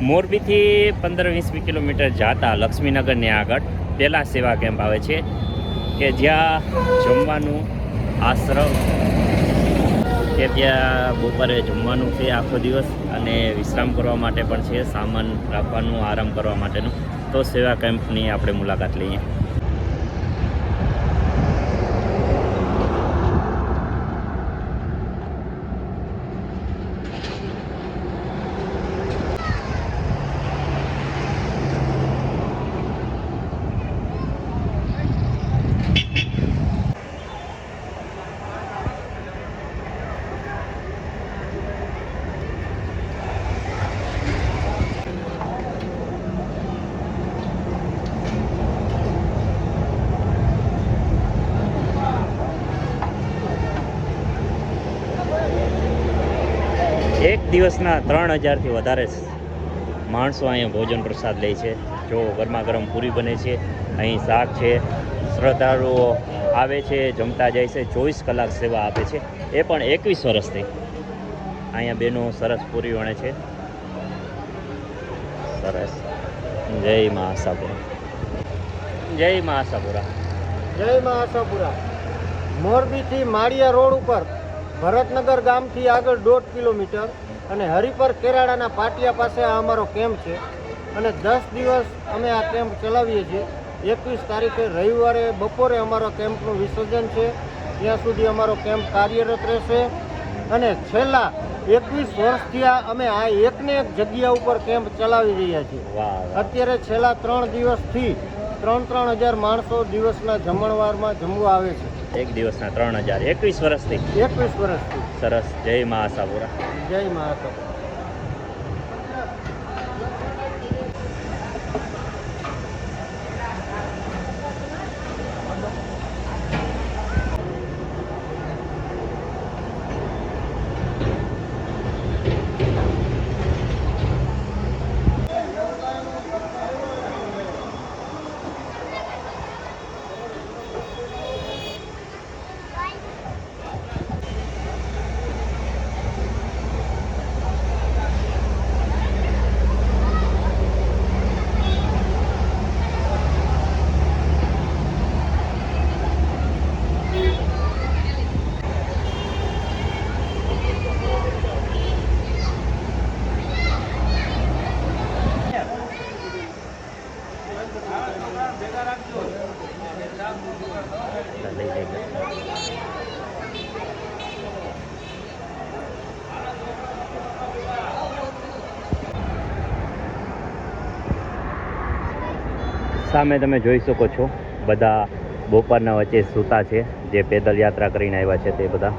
મોરબીથી 15-20 kilometre જતા લક્ષ્મીનગરની આગળ પહેલા સેવા કેમ્પ આવે છે કે જ્યાં જમવાનું આશ્રમ કે ત્યાં બપોરે જમવાનું છે આખો દિવસ અને વિશ્રામ કરવા માટે પણ છે, સામાન રાખવાનું, આરામ કરવા માટેનું. તો સેવા કેમ્પની આપણે મુલાકાત લઈએ. એક દિવસના 3000થી વધારે માણસો અહીંયા ભોજન પ્રસાદ લે છે. જો ગરમા ગરમ પૂરી બને છે, અહીં શાક છે, શ્રદ્ધાળુઓ આવે છે, જમતા જાય છે, 24 કલાક સેવા આપે છે. એ પણ 21 વર્ષથી અહીંયા બેનો સરસ પૂરી વણે છે. સરસ. જય મા આશાપુરા, જય મા આશાપુરા, જય મા આશાપુરા. મોરબીથી માળિયા રોડ ઉપર ભરતનગર ગામથી આગળ 1.5 કિલોમીટર અને હરિપર કેરાડાના પાટિયા પાસે આ અમારો કેમ્પ છે અને 10 દિવસ અમે આ કેમ્પ ચલાવીએ છીએ. 21 તારીખે રવિવારે બપોરે અમારો કેમ્પનું વિસર્જન છે. ત્યાં સુધી અમારો કેમ્પ કાર્યરત રહેશે અને છેલ્લા 21 વર્ષથી અમે આ એકને એક જગ્યા ઉપર કેમ્પ ચલાવી રહ્યા છીએ. અત્યારે છેલ્લા 3 દિવસથી 3,000 માણસો દિવસના જમણવારમાં જમવા આવે છે. એક દિવસના 3000, 21 વર્ષથી. 21 વર્ષથી. સરસ. જય મા આશાપુરા, જય મા આશાપુરા. સામે તમે જોઈ શકો છો બધા બપોરના વચ્ચે સૂતા છે, જે પેદલ યાત્રા કરીને આવ્યા છે તે બધા.